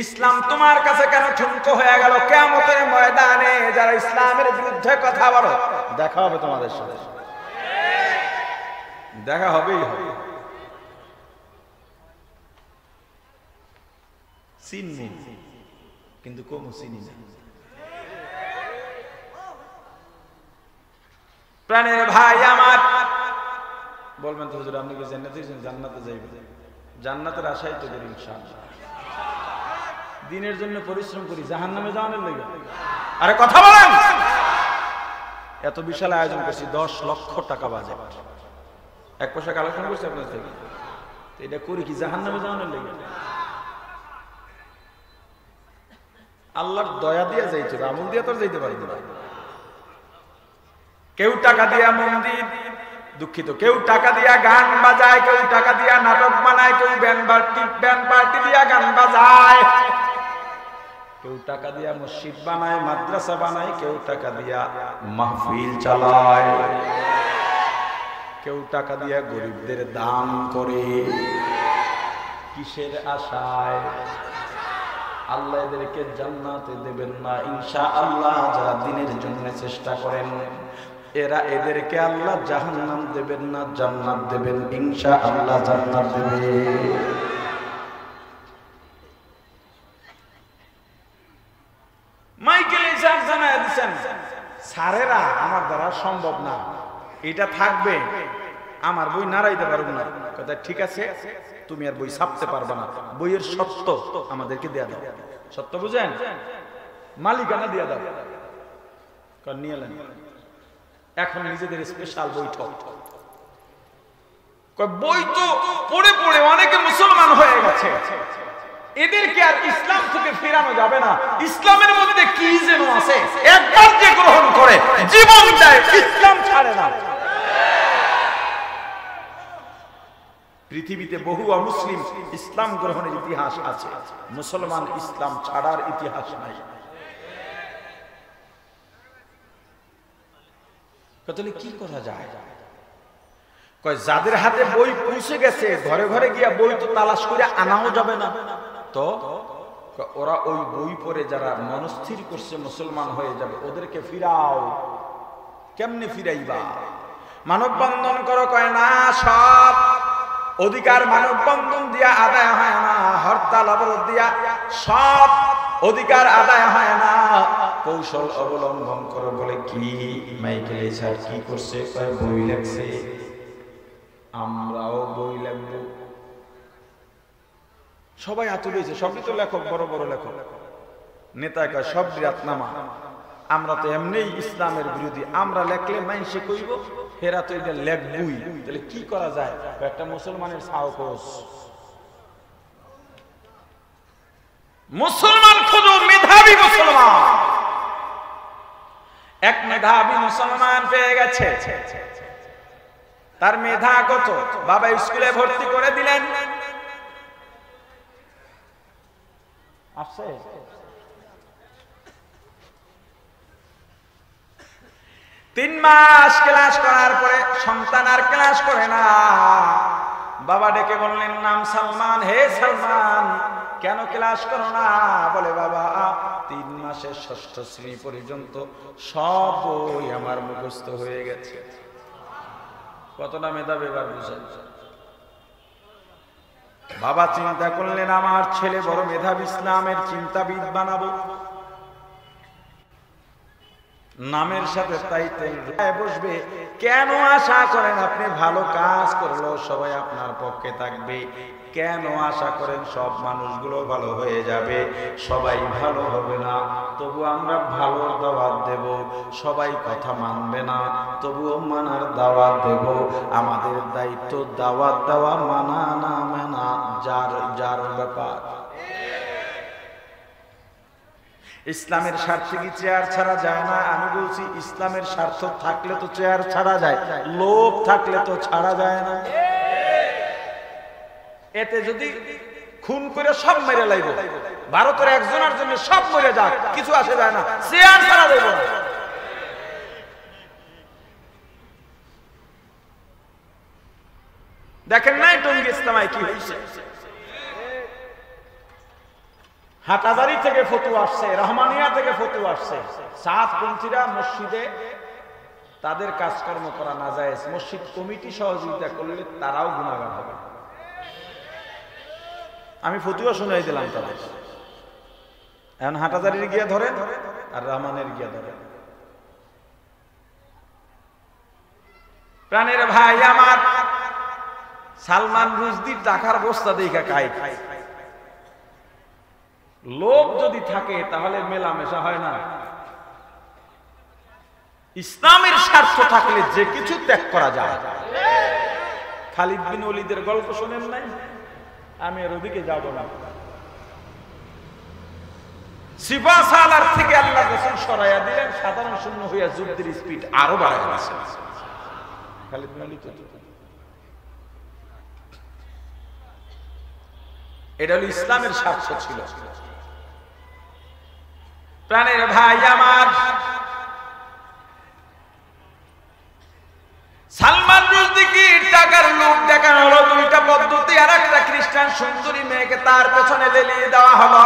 ইসলাম তোমার কাছে কেন ঠুনকো হয়ে গেল? কিয়ামতের ময়দানে যারা ইসলামের বিরুদ্ধে কথা বলে, দেখা হবে তোমাদের সাথে, দেখা হবেই হবে। চিনি কিন্তু কম চিনি না। প্রাণের ভাই আমার, বলবেন তো হুজুর আপনি কি জান্নাতে জান্নাতে যাইবেন? জান্নাতের আশাই তো করি ইনশাআল্লাহ। দিনের জন্য পরিশ্রম করি, জাহান্নামে যাওয়ার লাগে। আরে কথা বলেন। এত বিশাল আয়োজন করছি, 10 লক্ষ টাকা বাজেট, 1 পয়সা কালেকশন করছি আপনার থেকে, এটা করি কি জাহান্নামে যাওয়ার লাগে? আল্লাহর দয়া দিয়া যাইতে হবে, আমল দিয়া তো যাইতে পারবে না। কেউ টাকা দিয়া মন্দির, দুঃখিত, কেউ টাকা দিয়া গান বাজায়, কেউ টাকা দিয়া নাটক বানায়, কেউ ব্যান্ড পার্টি দিয়া গান বাজায়। কেউ টাকা দিয়া মসজিদ বানায়, মাদ্রাসা বানায়, কেউ টাকা দিয়া মাহফিল চালায়, কেউ টাকা দিয়া গরিবদের দান করে। কিসের আশায়? আল্লাহ এদেরকে জান্নাতে দেবেন না ইনশাআল্লাহ। যারা দিনের জন্য চেষ্টা করেন এদেরকে আল্লাহ জাহান্নাম দেবেন না, জান্নাত দেবেন ইনশাআল্লাহ, জান্নাত দেবেন। মাইকেল হিসাব জানায় দিচ্ছেন, স্যারেরা আমার দ্বারা সম্ভব না, এটা থাকবে, আমার বই নাড়াইতে পারবো না। কথা ঠিক আছে, তুমি আর বই ছাপতে পারবে না, বইয়ের সত্য আমাদেরকে দেয়া দাও। সত্য বুঝেন, মালিকানা দিয়া দাও। নিয়ে এলেন, এখন নিজেদের স্পেশাল বৈঠক। বই তো পড়ে পড়ে অনেকে মুসলমান হয়ে গেছে, এদেরকে আর ইসলাম থেকে ফেরানো যাবে না। ইসলামের মধ্যে কি যেন আছে, একবার যে গ্রহণ করে জীবন দেয়, ইসলাম ছাড়ে না। পৃথিবীতে বহু অমুসলিম ইসলাম গ্রহণের ইতিহাস আছে, মুসলমান ইসলাম ছাড়ার ইতিহাস নাই। তাহলে কি করা যায়? যাদের হাতে বই পৌঁছে গেছে, ঘরে ঘরে গিয়া বই তো তালাশ করে আনাও যাবে না, তো ওরা ওই বই পড়ে যারা মনস্থির করছে মুসলমান হয়ে যাবে, ওদেরকে ফিরাও। কেমনে ফিরাইবা? মানববন্ধন করো, কয় না সব অধিকার মানববন্ধন দিয়া আদায় হয় না, হরতাল অবরোধ দিয়া সব অধিকার আদায় হয় না, কৌশল অবলম্বন করো। বলে কি? মাইকেল স্যার কি করছে? কয় বই লেখছে, আমরাও বই লিখব। সবাই হাত তুলেছে, সবই তো লেখক, বড় বড় লেখক। নেতা কয় সব বিরাটনামা, আমরা তো এমনি ইসলামের বিরোধী, আমরা লেখলে মাইনসে কইব, হেরা তো এটা লেখবই। তাহলে কি করা যায়? একটা মুসলমানের সাহস, মুসলমান খুঁজো, মেধাবী মুসলমান। এক মেধাবী মুসলমান পেয়ে গেছে, তার মেধা কত? বাবা স্কুলে ভর্তি করে দিলেন, আছে 3 মাস ক্লাস করার পরে সন্তান আর ক্লাস করে না। বাবা ডেকে বললেন, নাম সালমান, হে সালমান কেন ক্লাস করো না? বলে বাবা 3 মাসের 6ষ্ঠ শ্রেণী পর্যন্ত সব বই আমার মুখস্থ হয়ে গেছে। কতটা মেধাবী এবার বুঝেন। বাবা চিন্তা করলেন, আমার ছেলে বড় মেধাবী, ইসলামের চিন্তাবিদ বানাবো। নামের সাথে টাইটেল বসবে। কেন আশা করেন আপনি ভালো কাজ করলেও সবাই আপনার পক্ষে থাকবে? কেন আশা করেন সব মানুষগুলো ভালো হয়ে যাবে? সবাই ভালো হবে না, তবু আমরা ভালোর দাওয়াত দেব। সবাই কথা মানবে না, তবুও মানার দাওয়াত দেব। আমাদের দায়িত্ব দাওয়াত দেওয়া, মানা না মানা যার যার ব্যাপার। ইসলামের স্বার্থে কি চেয়ার ছাড়া যায় না? আমি বলছি ইসলামের স্বার্থ থাকলে তো চেয়ার ছাড়া যায়, লোভ থাকলে তো ছাড়া যায় না। এতে যদি খুন করে সব মেরে লাইব, ভারতের একজনের জন্য সব মরে যাক, কিছু আসে যায় না, চেয়ার ছাড়া দেব না। দেখেন নাই টঙ্গী ইসলামায় কি হয়েছে? হাটাজারি থেকে ফতোয়া আসছে, রহমানিয়া থেকে ফতোয়া আসছে, সাতপন্থীরা মসজিদে তাদের কাজকর্ম করা না যায়, মসজিদ কমিটি সহযোগিতা করলে তারাও গুনাহগার হবে। আমি ফতোয়া শুনাই দিলাম তাদের। এখন হাটাজারির গিয়ে ধরেন আর রহমানের গিয়ে ধরেন। প্রাণের ভাই আমার, সালমান রুশদির টাকার বস্তা দেখা খাই। লোভ যদি থাকে তাহলে মেলামেশা হয় না। ইসলামের স্বার্থ থাকলে যে কিছু ত্যাগ করা যায়। খালিদ বিন ওলীদের গল্প শোনেন নাই? আমি এর ওদিকে যাব না। সিফা সালার থেকে আল্লাহ রাসূল সরাইয়া দিলেন, সাধারণ শূন্য হইয়া যুদ্ধের স্পিড আরো বাড়ায় দিয়েছেন। খালিদ বিন ওলীদ এটা হলো ইসলামের স্বার্থ ছিল। প্রাণের ভাই আমার, সালমান রুশদিকে টাকার লোভ দেখানো হলো, দুইটা পদ্ধতি, আর একটা খ্রিস্টান সুন্দরী মেয়েকে তার পেছনে লেলিয়ে দেওয়া হলো।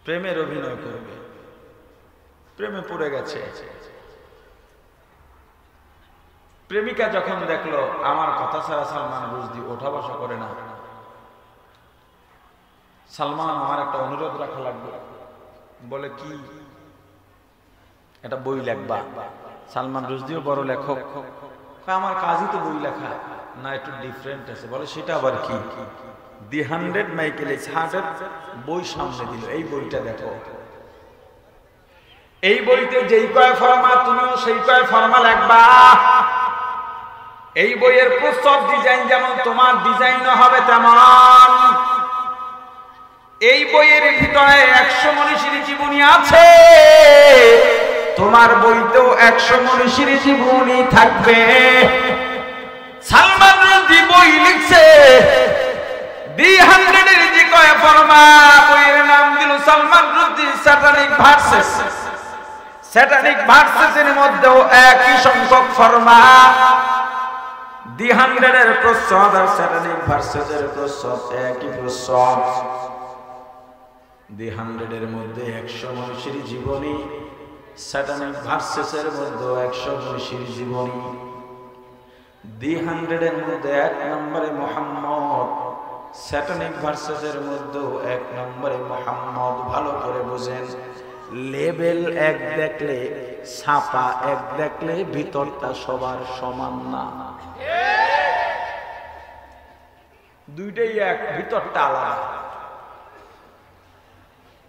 প্রেমের অভিনয় করবে, প্রেমে পড়ে গেছে। প্রেমিকা যখন দেখলো আমার কথা ছাড়া সালমান রুশদি ওঠা বসা করে না, সালমান আমার একটা অনুরোধ রাখা লাগবে। বলে কি? একটা বই লেখবা। সালমান রুশদিও বড় লেখক, আমার কাজই তো বই লেখা। না, একটু ডিফারেন্ট আছে। বলে সেটা আবার কি? দি 100 মাইকেল হার্টের বই সামনে দিল, এই বইটা দেখো। এই বইতে যেই কয় ফরমা তুমিও সেই কয় ফরমা লেখবা। এই বইয়ের প্রস্তাব ডিজাইন যেমন তোমার ডিজাইনও হবে তেমন। এই বইয়ের ভিতরে 100 মনীষীর জীবনী আছে, তোমার বইতেও 100 মনীষীর জীবনী থাকবে। সালমান রুশদি বই লিখছে, দি 100 এর যে কয় ফরমা, বইয়ের নাম দিল Salman Rushdie satanic verses. Satanic ভার্সেসের মধ্যেও একই সংখ্যক ফরমা। দি 100 এর প্রস্তাব আর স্যাটানিক ভার্সেসের প্রস্তাব একই প্রস্তাব। দি 100 এর মধ্যে 100 মনীষীর জীবনী, স্যাটানিক ভার্সেসের মধ্যে 100 মনীষীর জীবনী। দি 100 এর মধ্যে 1 নম্বরে মুহাম্মদ, স্যাটানিক ভার্সেসের মধ্যে 1 নম্বরে মুহাম্মদ। ভালো করে বুঝেন, লেভেল 1 দেখলে ছাপা 1 দেখলে ভিতরটা সবার সমান না, দুইটাই এক, ভিতরটা আলাদা।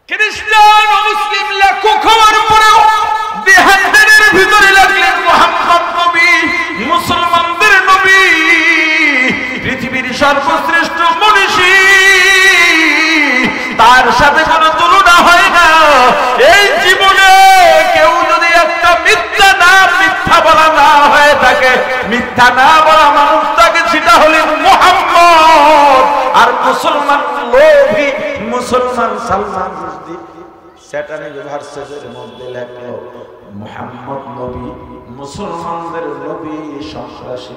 খ্রিস্টান ও মুসলিম লেখক হওয়ার পরেও দি 100 এর ভিতরে লাগলেন মুহাম্মদ নবী, মুসলমানদের নবী, পৃথিবীর সর্বশ্রেষ্ঠ মনীষী, তার সাথে কোনো তুলনা হয় না। এই জীবনে কেউ যদি একটা মিথ্যা বলা না হয়ে থাকে, মিথ্যা না বলা মানুষ তাকে, সেটা হলেন মুহাম্মদ। আর মুসলমান লোভী মুসলমান সালমান রুশদি স্যাটানিক ভার্সেসের মধ্যে লেখলো মুহাম্মদ নবী, মুসলমানদের নবী, সন্ত্রাসী।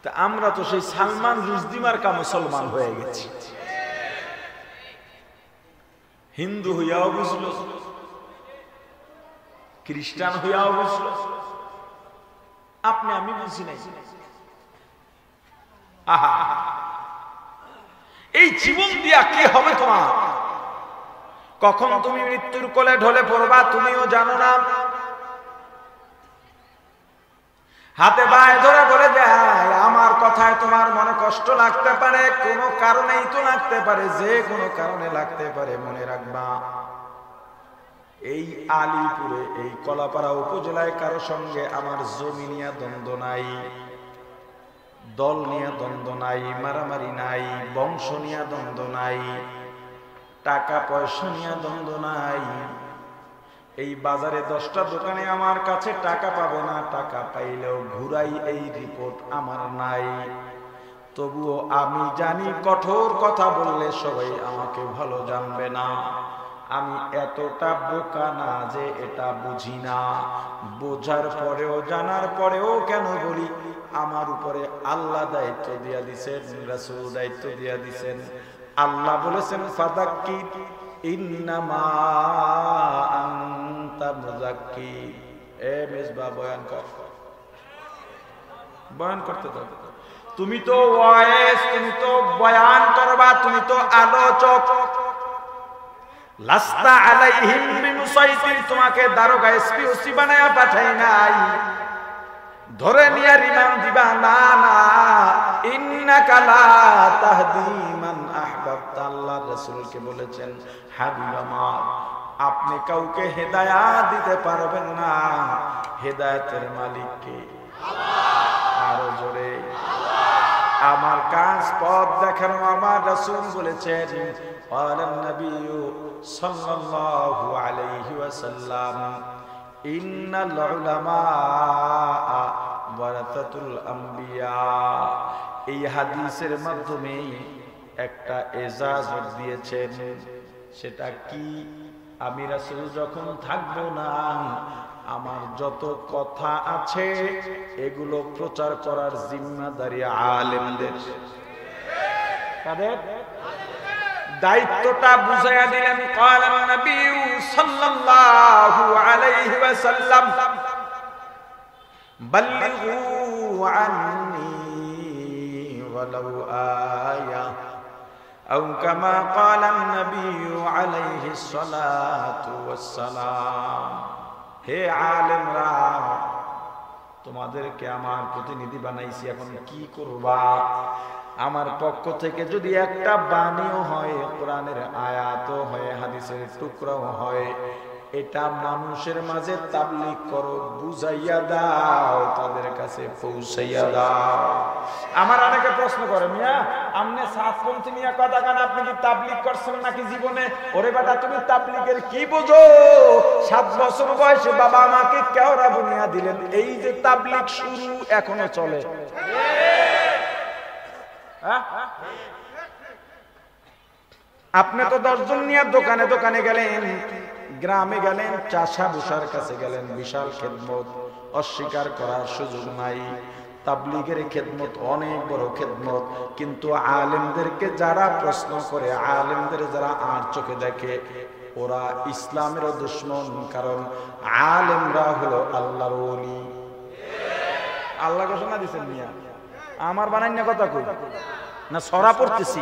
তা আমরা তো সেই সালমান রুশদি মার্কা মুসলমান হয়ে গেছি। হিন্দু হইয়াও বুঝলো, খ্রিস্টান হইয়াও বুঝলো, আপনি আমি বুঝি নাই। আহা, এই জীবন দিয়া কি হবে তোমার? কখন তুমি মৃত্যুর কোলে ঢলে পড়বা তুমিও জানো না। হাতে বায়ে ধরে বলে যায়, আমার কথায় তোমার মনে কষ্ট লাগতে পারে, কোনো কারণেই তো লাগতে পারে, যে কোনো কারণে লাগতে পারে। মনে রাখবা, এই আলিপুরে, এই কলাপাড়া উপজেলায় কারো সঙ্গে আমার জমি নিয়ে দ্বন্দ্ব নাই, দল নিয়ে দ্বন্দ্ব নাই, মারামারি নাই, বংশ নিয়ে দ্বন্দ্ব নাই, টাকা পয়সা নিয়ে দ্বন্দ্ব নাই। এই বাজারে 10টা দোকানে আমার কাছে টাকা পাবে না, টাকা পাইলেও ঘুরাই, এই রিপোর্ট আমার নাই। তবুও আমি জানি কঠোর কথা বললে সবাই আমাকে ভালো জানবে না। আমি এতটা বোকা না যে এটা বুঝি না। বোঝার পরেও, জানার পরেও কেন বলি, আমার উপরে আল্লাহ দায়িত্ব দিয়া দিছেন, রাসূল দায়িত্ব দিয়া দিছেন। আল্লাহ বলেছেন, ফাযাক্কির ইন্নামা আনতা মুযাক্কির। এ মেজবা বয়ান কর, বয়ান করতে দাও। তুমি তো ওয়াইজ, তুমি তো বয়ান করবা, তুমি তো আলোচক। লাস্তা আলাইহিম বিমুসাইতির, তোমাকে দারোগা এসপি ওসি বানায়া পাঠাই নাই, ধরে নিয়ে রিমান্ড দিবা না। না, ইন্নাকা লা তাহদি মান আহবাবতা। আল্লাহর রাসূলকে বলেছেন, হাবিব আমার, আপনি কাউকে হেদায়েত দিতে পারবেন না, হেদায়েতের মালিক কে? আল্লাহ। আরো জোরে, আমার কাজ পথ দেখানো আমার রাসূল বলেছেন, ক্বালান নবিয়্যু সাল্লাল্লাহু আলাইহি ওয়াসাল্লাম, ইন্নাল উলামা ওয়ারাসাতুল আম্বিয়া। এই হাদিসের মাধ্যমে একটা এজাজত দিয়েছেন। সেটা কি? আমি রাসূল যখন থাকবো না, আমার যত কথা আছে এগুলো প্রচার করার জিম্মাদারি আলেমদের। কাদের? দায়িত্বটা বুঝাইয়া দিলেন। ক্বালান নবী সাল্লাল্লাহু আলাইহি ওয়াসাল্লাম বাল্লিগু আন্নী ওয়ালাউ আয়া আও কামা ক্বালান নবী আলাইহিস সালাতু ওয়াস সালাম। হে আলেমরা, তোমাদেরকে আমার প্রতিনিধি বানাইছি, এখন কি করবা? আমার পক্ষ থেকে যদি একটা বাণীও হয়, কোরআনের আয়াতও হয়, হাদিসের টুকরাও হয়, এটা মানুষের মাঝে তাবলীগ করো, বুঝাইয়া দাও, তাদের কাছে পৌঁছাইয়া দাও। আমার অনেকে প্রশ্ন করে, মিয়া আপনি সাতপন্থী মিয়া কথা কান, আপনি কি তাবলীগ করছেন নাকি জীবনে? ওরে বেটা, তুমি তাবলীগের কি বোঝো? 7 বছর বয়সে বাবা আমাকে কেওড়া বুনিয়া দিলেন, এই যে তাবলীগ শুরু এখনো চলে। আপনি তো 10 জন নিয়ে দোকানে দোকানে গেলেন, গ্রামে গেলেন, চাষা ভুষার কাছে গেলেন, বিশাল খেদমত, অস্বীকার করার সুযোগ নাই। তাবলীগের খেদমত অনেক বড় খেদমত, কিন্তু আলেমদেরকে যারা প্রশ্ন করে, আলেমদের যারা আর চোখে দেখে, ওরা ইসলামের দুশমন। কারণ আলেমরা হলো আল্লাহর ওলি। আল্লাহ ঘোষণা দিচ্ছেন, মিয়া আমার বানাই না কথা কই না, সরা পড়তেছি।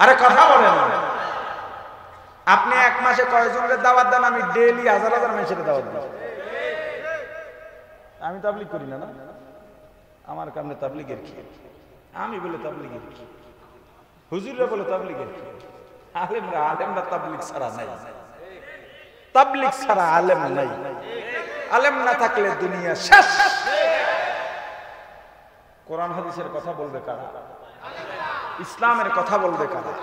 আরে কথা বলেন। আপনি এক মাসে কয়জনের দাওয়াত দেন? আমি ডেইলি 1000 মানুষের দাওয়াত দিই। আমি তাবলীগ করি না, না আমার কামনে তাবলীগের কি? আমি বলে তাবলীগের কি? হুজুররা বলে তাবলীগের কি? আলেমরা তাবলীগ ছাড়া নাই। তাবলীগ ছাড়া আলেম নাই। আলেম না থাকলে দুনিয়া শেষ। কোরআন হাদিসের কথা বলবে কারা? ইসলামের কথা বলবে কারা?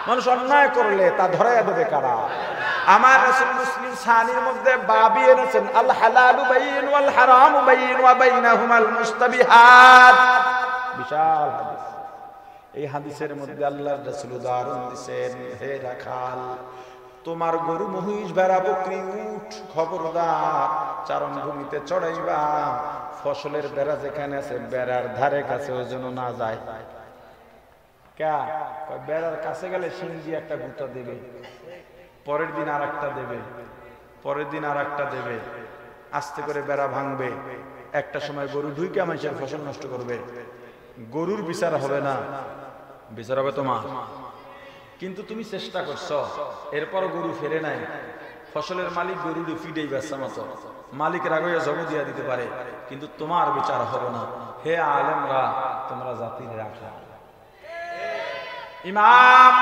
মানুষ অন্যায় করলে তা ধরাইয়া দেবে কারা? আমার রাসূল মুসলিম সানির মধ্যে বাবি এনেছেন, আল হালালু বাইয়িন ওয়াল হারামু বাইয়িন ওয়া বাইনাহুমাল মুস্তাবিহাত। বিশাল হাদিস। এই হাদিসের মধ্যে আল্লাহর রাসূল উদাহরণ দিয়েছেন, হে রাখাল, তোমার গরু মহিষ ভেড়া বকরি উট খবরদার চারণ ভূমিতে চড়াইবা, ফসলের বেড়া যেখানে আছে বেড়ার ধারে কাছে ওই জন্য না যায়। বেড়ার কাছে গেলে শিং দিয়ে একটা গুঁতা দেবে, পরের দিন আর একটা দেবে, পরের দিন আর একটা দেবে, আস্তে করে বেড়া ভাঙবে। একটা সময় গরু ঢুকে মানুষের ফসল নষ্ট করবে। গরুর বিচার হবে না, বিচার হবে তোমার। কিন্তু তুমি চেষ্টা করছো, এরপর গরু ফেরে নাই। ফসলের মালিক গরুটি ফিডেই ব্যস্ত মতো, মালিক রাগয়ে জমা দিয়া দিতে পারে, কিন্তু তোমার বিচার হবে না। হে আলেমরা, তোমরা জাতির রাখা। ইমাম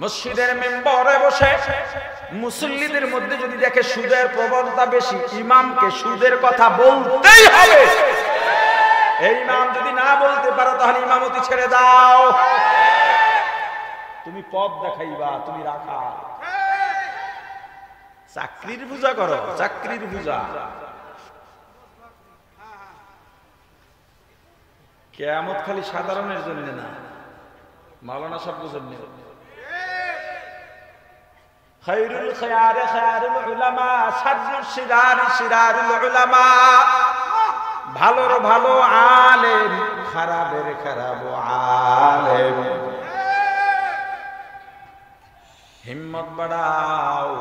মসজিদের মেম্বরে বসে মুসল্লিদের মধ্যে যদি দেখে সুদের প্রবণতা বেশি, ইমামকে সুদের কথা বলতেই হবে। এই ইমাম যদি না বলতে পারো, তাহলে ইমামতি ছেড়ে দাও। তুমি পথ দেখাইবা, তুমি রাখা। চাকরির পূজা করো, চাকরির পূজা। কিয়ামত খালি সাধারণের জন্য না, মাওলানা সাহেব বুঝেন না। খায়রুল খিয়ার খিয়ারুল উলামা, শাররুশ শিরার শিরারুল উলামা। ভালোর ভালো আলেম, খারাপের খারাপ আলেম। হিম্মত বাড়াও।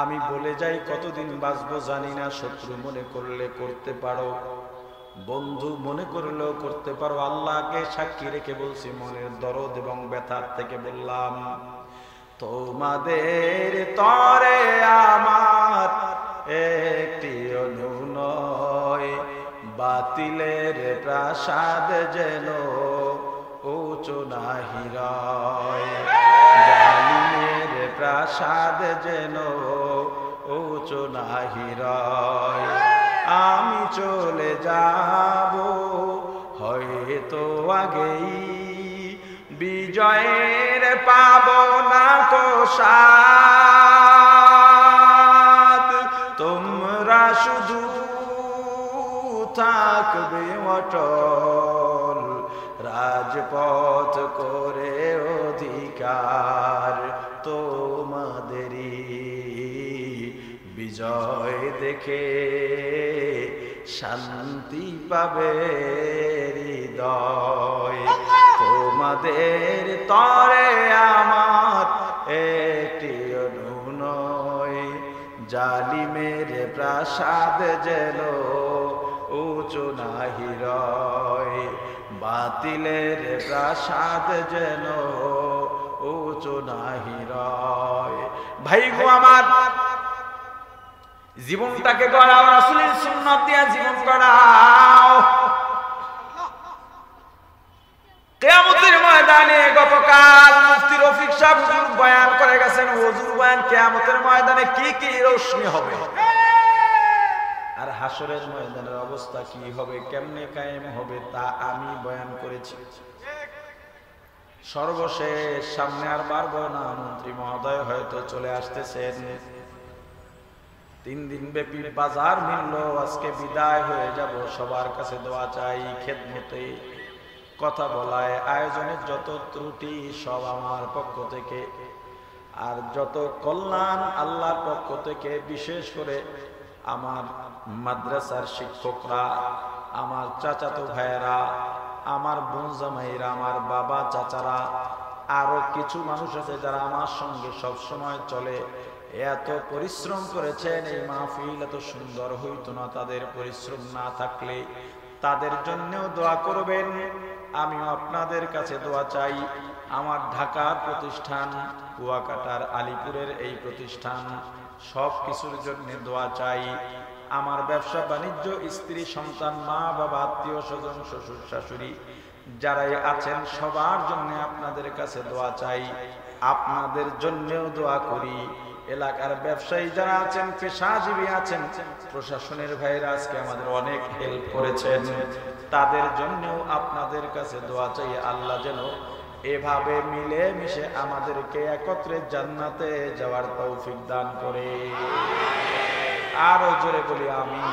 আমি বলে যাই, কতদিন বাঁচবো জানি না। শত্রু মনে করলে করতে পারো, বন্ধু মনে করলেও করতে পারো। আল্লাহকে সাক্ষী রেখে বলছি, মনের দরদ এবং ব্যথার থেকে বললাম, তোমাদের তরে আমার একটি অনুনয়, বাতিলের প্রাসাদ যেন উঁচু নাহি রয়, জালিমের প্রাসাদ যেন উঁচু নাহি রয়। আমি চলে যাব হয়তো আগেই, বিজয়ের পাব না তো স্বাদ। তোমরা শুধু থাকবে অটল, রাজপথ করে অধিকার তোমাদেরই, বিজয় দেখে শান্তি পাবে হৃদয়। তোমাদের তরে আমার একটি অনুনয়, জালিমের প্রাসাদ যেন উঁচু নাহি রয়, বাতিলের প্রাসাদ যেন উঁচু নাহি রয়। ভাই গো আমার, জীবনটাকে গড়াও, রাসূলের সুন্নাত দিয়া জীবন গড়াও। কিয়ামতের ময়দানে গতকাল মুফতি রফিক সাহেব হুজুর বয়ান করে গেছেন, হুজুর বয়ান কিয়ামতের ময়দানে কি কি রোশনি হবে, আর হাসরের ময়দানের অবস্থা কি হবে, কেমনে কায়েম হবে, তা আমি বয়ান করেছি। সর্বশেষ সামনে আর পারবো না, মন্ত্রী মহোদয় হয়তো চলে আসতেছেন। 3 দিন ব্যাপী বাজার মিলল, আজকে বিদায় হয়ে যাব। সবার কাছে দোয়া চাই, খেদমতে কথা বলায় আয়োজনের যত ত্রুটি সব আমার পক্ষ থেকে, আর যত কল্যাণ আল্লাহর পক্ষ থেকে। বিশেষ করে আমার মাদ্রাসার শিক্ষকরা, আমার চাচাতো ভাইয়েরা, আমার বোন জামাইরা, আমার বাবা চাচারা, আরো কিছু মানুষ আছে যারা আমার সঙ্গে সব সময় চলে, এত পরিশ্রম করেছেন। এই মাহফিল এত সুন্দর হইতো না তাদের পরিশ্রম না থাকলে। তাদের জন্যও দোয়া করবেন। আমিও আপনাদের কাছে দোয়া চাই। আমার ঢাকার প্রতিষ্ঠান, কুয়াকাটার, আলিপুরের এই প্রতিষ্ঠান, সব কিছুর জন্য দোয়া চাই। আমার ব্যবসা বাণিজ্য, স্ত্রী সন্তান, মা বাবা, আত্মীয় স্বজন, শ্বশুর শাশুড়ি যারাই আছেন সবার জন্য আপনাদের কাছে দোয়া চাই। আপনাদের জন্যও দোয়া করি। এলাকার ব্যবসায়ী যারা আছেন, পেশাজীবী আছেন, প্রশাসনের ভাইরা আজকে আমাদের অনেক হেল্প করেছেন, তাদের জন্যও আপনাদের কাছে দোয়া চাই। আল্লাহ যেন এভাবে মিলে মিশে আমাদেরকে একত্রে জান্নাতে যাওয়ার তৌফিক দান করে। আরো জোরে বলি আমিন।